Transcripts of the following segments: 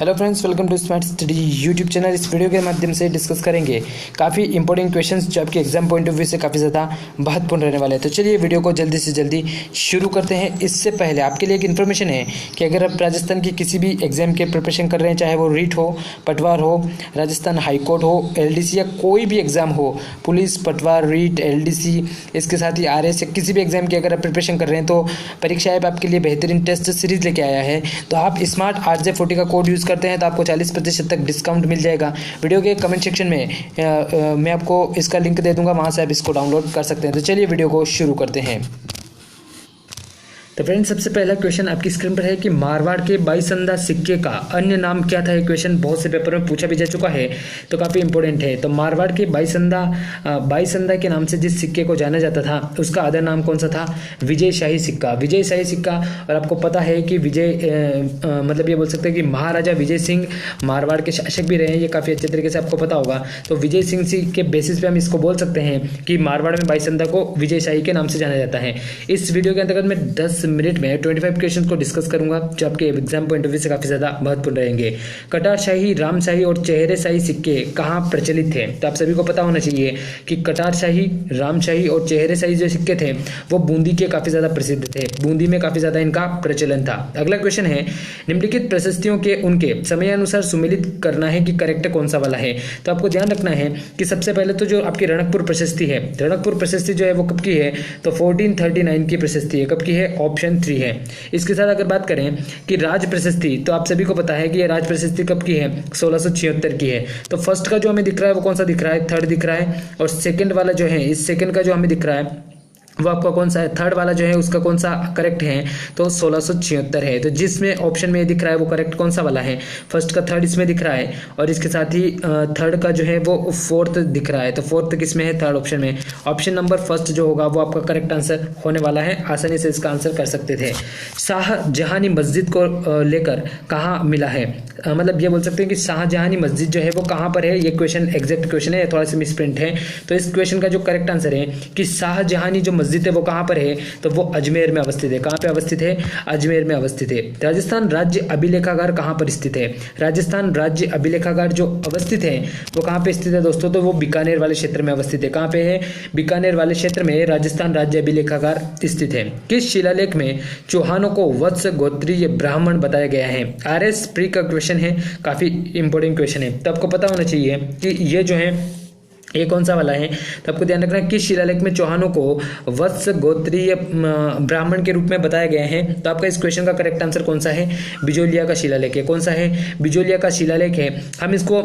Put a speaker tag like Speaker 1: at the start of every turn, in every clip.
Speaker 1: Hello friends, welcome to smart study YouTube channel. इस video के माध्यम से डिस्कस करेंगे काफ़ी इंपॉर्टेंट क्वेश्चंस जो आपके एग्जाम पॉइंट ऑफ व्यू से काफ़ी ज़्यादा महत्वपूर्ण रहने वाले हैं। तो चलिए वीडियो को जल्दी से जल्दी शुरू करते हैं। इससे पहले आपके लिए एक इन्फॉर्मेशन है कि अगर आप राजस्थान की किसी भी एग्जाम के प्रिपरेशन कर रहे हैं, चाहे वो रीट हो, पटवार हो, राजस्थान हाईकोर्ट हो, LDC या कोई भी एग्ज़ाम हो, पुलिस, पटवार, रीट, LDC, इसके साथ ही RS या किसी भी एग्जाम की अगर आप प्रिपरेशन कर रहे हैं तो परीक्षा ऐप आपके लिए बेहतरीन टेस्ट सीरीज लेके आया है। तो आप स्मार्ट RJ40 का कोड यूज़ करते हैं तो आपको 40% तक डिस्काउंट मिल जाएगा। वीडियो के कमेंट सेक्शन में मैं आपको इसका लिंक दे दूंगा, वहां से आप इसको डाउनलोड कर सकते हैं। तो चलिए वीडियो को शुरू करते हैं। तो फ्रेंड्स, सबसे पहला क्वेश्चन आपकी स्क्रीन पर है कि मारवाड़ के बाईसंदा सिक्के का अन्य नाम क्या था। ये क्वेश्चन बहुत से पेपर में पूछा भी जा चुका है, तो काफ़ी इंपॉर्टेंट है। तो मारवाड़ के बाईसंदा के नाम से जिस सिक्के को जाना जाता था उसका अदर नाम कौन सा था? विजय शाही सिक्का। विजय शाही सिक्का। और आपको पता है कि मतलब ये बोल सकते हैं कि महाराजा विजय सिंह मारवाड़ के शासक भी रहे हैं, ये काफ़ी अच्छे तरीके से आपको पता होगा। तो विजय सिंह के बेसिस पे हम इसको बोल सकते हैं कि मारवाड़ में बाईसंदा को विजय शाही के नाम से जाना जाता है। इस वीडियो के अंतर्गत मैं 10 मिनट में 25 क्वेश्चन को डिस्कस करूंगा जो आपके एग्जाम पॉइंट ऑफ व्यू से काफी ज्यादा महत्वपूर्ण रहेंगे। कटारशाही, रामशाही और चेहरेशाही सिक्के कहाँ प्रचलित थे? तो आप सभी को पता होना चाहिए कि कटारशाही, रामशाही और चेहरेशाही जो सिक्के थे वो बूंदी के काफी ज्यादा प्रसिद्ध थे। बूंदी में काफी ज्यादा इनका प्रचलन था। अगला क्वेश्चन है, निम्नलिखित प्रशस्तियों के उनके समयानुसार सुमेलित करना है कि करेक्ट कौन सा वाला है। तो आपको ध्यान रखना है कि सबसे पहले तो जो आपकी रणकपुर प्रशस्ति है, रणकपुर प्रशस्ति जो है वो कब की है? तो 1439 की प्रशस्ति है। कब की है? ऑप्शन 3 है। इसके साथ अगर बात करें कि राज प्रशस्ति, तो आप सभी को पता है कि ये राज प्रशस्ति कब की है? 1676 की है। तो फर्स्ट का जो हमें दिख रहा है वो कौन सा दिख रहा है? थर्ड दिख रहा है। और सेकंड वाला जो है, इस सेकंड का जो हमें दिख रहा है वो आपका कौन सा है? थर्ड वाला जो है उसका कौन सा करेक्ट है? तो 1676 है। तो जिसमें ऑप्शन में दिख रहा है वो करेक्ट कौन सा वाला है? फर्स्ट का थर्ड इसमें दिख रहा है और इसके साथ ही थर्ड का जो है वो फोर्थ दिख रहा है। तो फोर्थ किसमें है? थर्ड ऑप्शन में। ऑप्शन नंबर फर्स्ट जो होगा वो आपका करेक्ट आंसर होने वाला है। आसानी से इसका आंसर कर सकते थे। शाहजहानी मस्जिद को लेकर कहाँ मिला है? मतलब ये बोल सकते हैं कि शाहजहानी मस्जिद जो है वो कहाँ पर है। ये क्वेश्चन एग्जैक्ट क्वेश्चन है, थोड़ा सा मिसप्रिंट है। तो इस क्वेश्चन का जो करेक्ट आंसर है कि शाहजहानी जो मस्जिद है वो कहाँ पर है? तो वो अजमेर में अवस्थित है। कहाँ पे अवस्थित है? अजमेर में अवस्थित है। राजस्थान राज्य अभिलेखागार कहाँ पर स्थित है? राजस्थान राज्य अभिलेखागार जो अवस्थित है वो कहाँ पे स्थित है दोस्तों? तो वो बीकानेर वाले क्षेत्र में अवस्थित है। कहाँ पे है? बीकानेर वाले क्षेत्र में राजस्थान राज्य अभिलेखागार स्थित है। किस शिलालेख में चौहानों को वत्स गोत्रीय ब्राह्मण बताया गया है? RS प्री का क्वेश्चन है, काफी इंपॉर्टेंट क्वेश्चन है। तो आपको पता होना चाहिए कि ये जो है ये कौन सा वाला है। तो आपको ध्यान रखना है किस शिलालेख में चौहानों को वत्स गोत्रीय ब्राह्मण के रूप में बताया गया है। तो आपका इस क्वेश्चन का करेक्ट आंसर कौन सा है? बिजोलिया का शिलालेख है। कौन सा है? बिजोलिया का शिलालेख है। हम इसको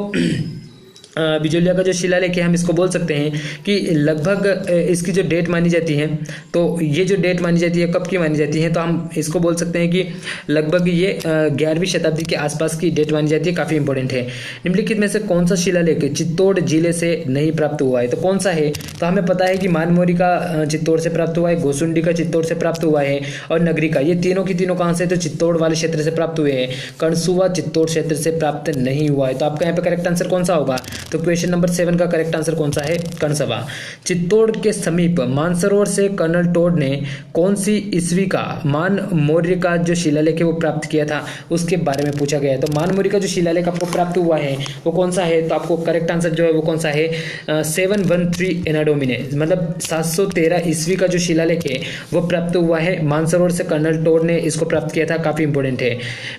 Speaker 1: बिजोलिया का जो शिलालेख है हम इसको बोल सकते हैं कि लगभग इसकी जो डेट मानी जाती है, तो ये जो डेट मानी जाती है कब की मानी जाती है? तो हम इसको बोल सकते हैं कि लगभग ये 11वीं शताब्दी के आसपास की डेट मानी जाती है। काफ़ी इंपॉर्टेंट है। निम्नलिखित में से कौन सा शिलालेख चित्तौड़ जिले से नहीं प्राप्त हुआ है? तो कौन सा है? तो हमें पता है कि मानमोरी का चित्तौड़ से प्राप्त हुआ है, गोसुंडी का चित्तौड़ से प्राप्त हुआ है और नगरी का। ये तीनों की तीनों कहाँ से? तो चित्तौड़ वाले क्षेत्र से प्राप्त हुए हैं। कणसुआ चित्तौड़ क्षेत्र से प्राप्त नहीं हुआ है। तो आपका यहाँ पे करेक्ट आंसर कौन सा होगा? तो क्वेश्चन नंबर 7 का करेक्ट आंसर कौन सा है? कणसवा। चित्तौड़ के समीप मानसरोवर से कर्नल टोड ने कौन सी ईस्वी का मान मौर्य का जो शिलालेख है वो प्राप्त किया था, उसके बारे में पूछा गया है। तो मान मौर्य का जो शिलालेख आपको प्राप्त हुआ है वो कौन सा है? तो आपको करेक्ट आंसर जो है वो कौन सा है? 713 एना डोमिने, मतलब 713 ईस्वी का जो शिलालेख है वो प्राप्त हुआ है। मानसरोवर से कर्नल टोड ने इसको प्राप्त किया था। काफी इंपॉर्टेंट है।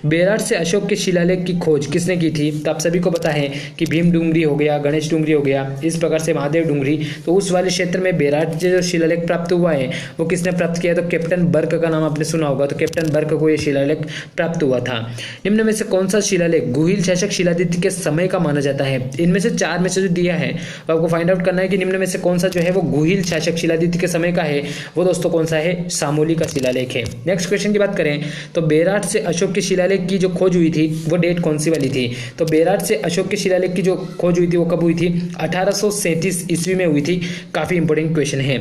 Speaker 1: बेराट से अशोक के शिलालेख की खोज किसने की थी? तो आप सभी को पता है कि भीम डूंगरी हो गया, गणेश डूंगरी हो गया, इस प्रकार से महादेव डूंगरी। तो उस वाले क्षेत्र में बेराट जो शिलालेख प्राप्त हुआ है वो किसने प्राप्त किया? तो कैप्टन बर्क का नाम आपने सुना होगा। तो कैप्टन बर्क को ये शिलालेख प्राप्त हुआ था। निम्न में से कौन सा शिलालेख गुहिल शासक शिलादित्य के समय का माना जाता है? इनमें से 4 में से जो दिया है तो आपको फाइंड आउट करना है कि निम्न में से कौन सा जो है वो गुहिल शासक शिलादित्य के समय का है। वो दोस्तों कौन सा है? सामोली का शिलालेख है। नेक्स्ट क्वेश्चन की बात करें तो बेराट से अशोक के शिलालेख की जो खोज हुई थी वो डेट कौन सी वाली थी? तो बेराट से अशोक के शिलालेख की जो खोज हुई थी वो कब हुई थी? 1837 ईस्वी में हुई थी। काफी इंपॉर्टेंट क्वेश्चन है।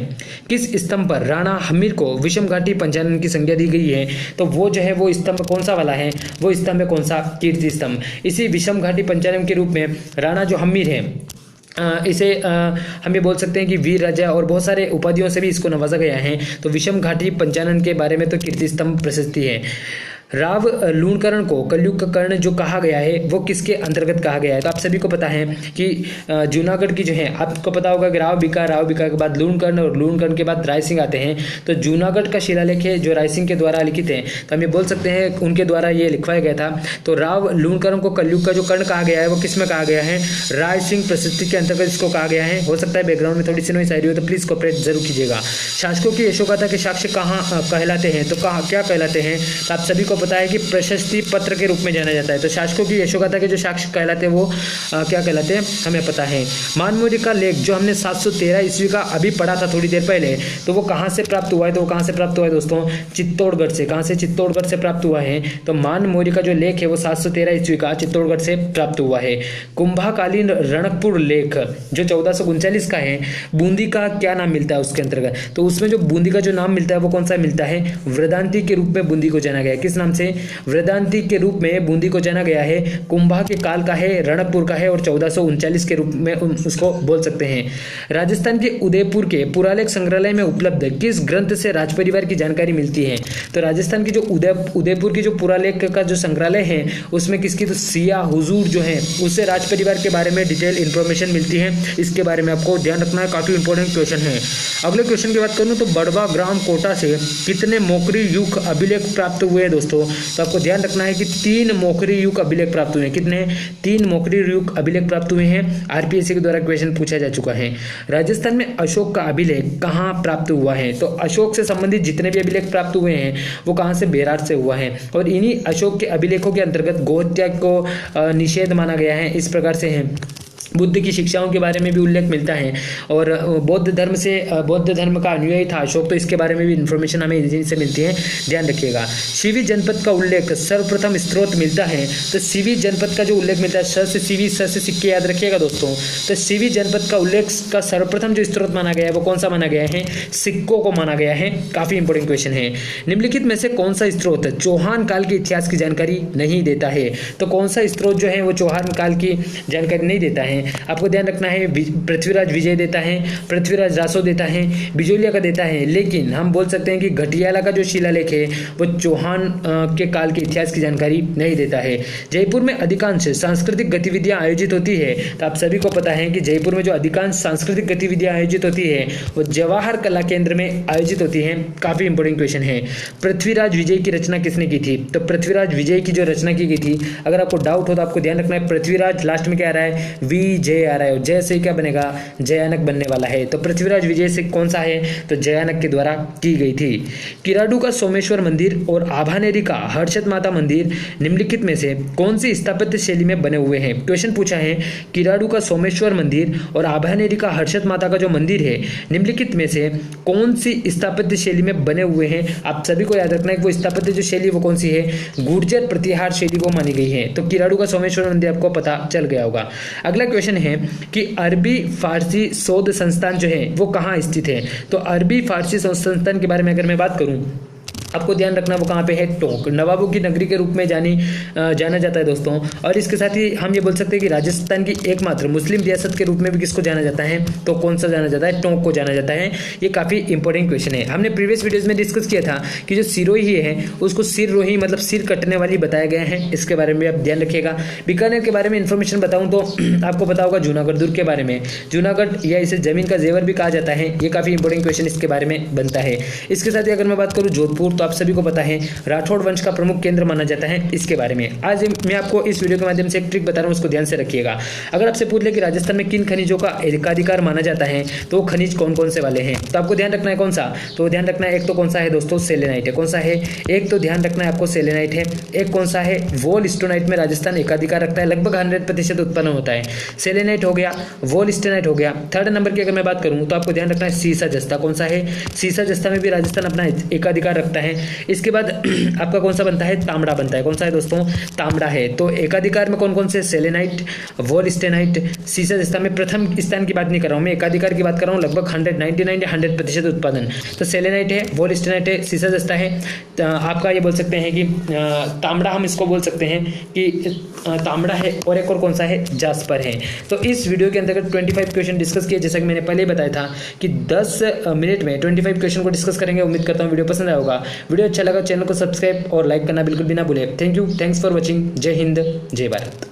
Speaker 1: किस स्तंभ पर राणा हमीर को विषम घाटी पंचानन की संज्ञा दी गई है? तो वो जो है वो स्तंभ कौन सा वाला है? वो स्तंभ है कौन सा? कीर्ति स्तंभ। इसी विषम घाटी पंचानन के रूप में राणा जो हमीर है इसे हम ये बोल सकते हैं कि वीर राजा और बहुत सारे उपाधियों से भी इसको नवाजा गया है। तो विषम घाटी पंचानन के बारे में तो कीर्ति स्तंभ प्रशस्ति है। राव लूणकरण को कलयुग का कर्ण जो कहा गया है वो किसके अंतर्गत कहा गया है? तो आप सभी को पता है कि जूनागढ़ की जो है, आपको पता होगा कि राव बिका के बाद लूणकर्ण और लूणकर्ण के बाद रायसिंह आते हैं। तो जूनागढ़ का शिलालेख है जो रायसिंह के द्वारा लिखित है, तो हम ये बोल सकते हैं उनके द्वारा ये लिखवाया गया था। तो राव लूणकर्ण को कलयुग का जो कर्ण कहा गया है वो किस में कहा गया है? रायसिंह प्रशस्ति के अंतर्गत इसको कहा गया है। हो सकता है बैकग्राउंड में थोड़ी सी नॉइस आ रही हो तो प्लीज कोऑपरेट जरूर कीजिएगा। शासकों की यशोगाथा के साक्ष्य कहाँ कहलाते हैं? तो कहाँ क्या कहलाते हैं? तो आप सभी को पता है कि प्रशस्ति पत्र के रूप में जाना जाता है। तो शासकों की यशोगाथा के जो साक्ष्य कहलाते हैं वो क्या कहलाते हैं हमें पता है। मानमौर्य का लेख जो हमने 713 ईस्वी का अभी पढ़ा था थोड़ी देर पहले, तो वो कहाँ से प्राप्त हुआ है? तो वो कहाँ से प्राप्त हुआ है दोस्तों? चित्तौड़गढ़ से। कहाँ से? चित्तौड़गढ़ से प्राप्त हुआ है। तो मानमौर्य का जो लेख है वो 713 ईस्वी का चित्तौड़गढ़ से प्राप्त हुआ है। कुंभाकालीन रणकपुर लेख जो 1439 का है, बूंदी का क्या नाम मिलता है उसके अंतर्गत? तो उसमें जो बूंदी का जो नाम मिलता है वो कौन सा मिलता है? वृदांती के रूप में बूंदी को जाना गया है। किस नाम से? वृदांती के रूप में बूंदी को जाना गया है। कुंभा के काल का है, रणकपुर का है और 1439 के रूप में उसको बोल सकते हैं। राजस्थान के उदयपुर के पुरालेख संग्रहालय में उपलब्ध किस ग्रंथ से राजपरिवार की जानकारी मिलती है? तो राजस्थान की जो उदयपुर की जो पुरालेख का जो संग्रहालय है उसमें किसकी? तो सिया हुजूर जो है उससे राजपरिवार के बारे में डिटेल इंफॉर्मेशन मिलती है। इसके बारे में आपको ध्यान रखना है, काफी इंपॉर्टेंट क्वेश्चन है। अगले क्वेश्चन की बात करूं तो बड़वा ग्राम कोटा से कितने मोखरी युग अभिलेख प्राप्त हुए हैं दोस्तों? तो आपको ध्यान रखना है कि 3 मोखरी युग अभिलेख प्राप्त हुए हैं। कितने? 3 मोखरी युग अभिलेख प्राप्त हुए हैं। आरपीएससी के द्वारा क्वेश्चन पूछा जा चुका है। राजस्थान में अशोक का अभिलेख कहाँ प्राप्त हुआ है? तो अशोक से संबंधित जितने भी अभिलेख प्राप्त हुए हैं वो कहाँ से? बेरार से हुआ है। और इन्हीं अशोक के अभिलेखों के अंतर्गत गौहत्या को निषेध माना गया है। इस प्रकार से है। बुद्ध की शिक्षाओं के बारे में भी उल्लेख मिलता है और बौद्ध धर्म का अनुयायी था अशोक, तो इसके बारे में भी इंफॉर्मेशन हमें इसी से मिलती है, ध्यान रखिएगा। सीवी जनपद का उल्लेख सर्वप्रथम स्रोत मिलता है। तो सीवी जनपद का जो उल्लेख मिलता है, स से सीवी, स से सिक्के, याद रखिएगा दोस्तों। तो सीवी जनपद का उल्लेख का सर्वप्रथम जो स्रोत माना गया है वो कौन सा माना गया है? सिक्कों को माना गया है। काफी इंपॉर्टेंट क्वेश्चन है। निम्नलिखित में से कौन सा स्रोत चौहान काल के इतिहास की जानकारी नहीं देता है? तो कौन सा स्रोत जो है वो चौहान काल की जानकारी नहीं देता है? आपको ध्यान रखना है, पृथ्वीराज विजय देता है, पृथ्वीराज रासो देता है, बिजोलिया का देता है, लेकिन हम बोल सकते हैं कि घटियाला का जो शिलालेख है वो चौहान के काल के इतिहास की जानकारी नहीं देता है। जयपुर में अधिकांश सांस्कृतिक गतिविधियां आयोजित होती है। तो आप सभी को पता है कि जयपुर में जो अधिकांश सांस्कृतिक गतिविधियां आयोजित होती है वो जवाहर कला केंद्र में आयोजित होती है। काफी इंपॉर्टेंट क्वेश्चन है। पृथ्वीराज विजय की रचना किसने की थी? तो पृथ्वीराज विजय की जो रचना की गई थी, अगर आपको डाउट हो तो आपको ध्यान रखना है पृथ्वीराज लास्ट में क्या आ रहा है? विजय आ रहा है। जय से क्या बनेगा? जयानक बनने वाला है। तो पृथ्वीराज विजय से कौन सा है? तो जयानक के द्वारा की गई थी। किराडू का सोमेश्वर मंदिर और आभानेरी का हर्षद माता मंदिर निम्नलिखित में से कौन सी स्थापत्य शैली में बने हुए हैं? क्वेश्चन पूछा है किराडू का सोमेश्वर मंदिर और आभानेरी का हर्षद माता का जो मंदिर है निम्नलिखित में से कौन सी स्थापत्य शैली में बने हुए हैं? आप सभी को याद रखना है वो स्थापत्य जो शैली वो कौन सी है? गुर्जर प्रतिहार शैली वो मानी गई है। तो किराडू का सोमेश्वर मंदिर आपको पता चल गया होगा। अगला क्वेश्चन है कि अरबी फारसी शोध संस्थान जो है वो कहाँ स्थित है? तो अरबी फारसी शोध संस्थान के बारे में अगर मैं बात करूं, आपको ध्यान रखना वो कहाँ पे है? टोंक, नवाबों की नगरी के रूप में जाना जाता है दोस्तों। और इसके साथ ही हम ये बोल सकते हैं कि राजस्थान की एकमात्र मुस्लिम रियासत के रूप में भी किसको जाना जाता है? तो कौन सा जाना जाता है? टोंक को जाना जाता है। ये काफी इंपॉर्टेंट क्वेश्चन है। हमने प्रीवियस वीडियोज में डिस्कस किया था कि जो सिरोही है उसको सिररोही मतलब सिर कटने वाली बताया गया है। इसके बारे में आप ध्यान रखिएगा। बीकानेर के बारे में इंफॉर्मेशन बताऊं तो आपको पता होगा जूनागढ़ दुर्ग के बारे में। जूनागढ़ या इसे जमीन का जेवर भी कहा जाता है। ये काफी इंपॉर्टेंट क्वेश्चन इसके बारे में बनता है। इसके साथ ही अगर मैं बात करूँ जोधपुर, तो आप सभी को पता है राठौड़ वंश का प्रमुख केंद्र माना जाता है। इसके बारे में आज मैं आपको इस वीडियो के माध्यम से एक ट्रिक बता रहा हूं, उसको ध्यान से रखिएगा। अगर आपसे पूछ ले कि राजस्थान में किन खनिजों का एकाधिकार माना जाता है तो खनिज कौन कौन से वाले हैं, तो आपको ध्यान रखना है कौन सा? तो ध्यान रखना है एक तो कौन सा है दोस्तों? सेलेनाइट है। कौन सा है? एक तो ध्यान रखना है आपको सेलेनाइट है। एक कौन सा है? वोलस्टोनाइट में राजस्थान एकाधिकार रखता है, लगभग 100% उत्पन्न होता है। सेलेनाइट हो गया, वोलस्टोनाइट हो गया। थर्ड नंबर की अगर मैं बात करूं तो आपको ध्यान रखना है सीसा जस्ता। कौन सा है? सीसा जस्ता में भी राजस्थान अपना एकाधिकार रखता है। इसके बाद आपका कौन सा बनता है? तांबड़ा बनता है। कौन सा है दोस्तों? तांबड़ा है। तो एकाधिकार में कौन कौन से? सेलेनाइट, वोलस्टेनाइट, सीसा जस्ता में प्रथम स्थान की बात नहीं कर रहा हूं मैं, एकाधिकार की बात कर रहा हूं, लगभग 199 या 100% उत्पादन। तो सेलेनाइट है, वोलस्टेनाइट है, सीसा जस्ता है। आपका ये बोल सकते हैं कि तांबड़ा, हम इसको बोल सकते हैं कि तांबड़ा है। और एक और कौन सा है? जास्पर है। तो इस वीडियो के अंतर्गत 25 क्वेश्चन डिस्कस किए, जैसा कि मैंने पहले ही बताया था कि 10 मिनट में 25 क्वेश्चन को डिस्कस करेंगे। उम्मीद करता हूँ वीडियो पसंद आया होगा। वीडियो अच्छा लगा चैनल को सब्सक्राइब और लाइक करना बिल्कुल भी ना भूलें। Thank you, thanks for watching. जय हिंद, जय भारत।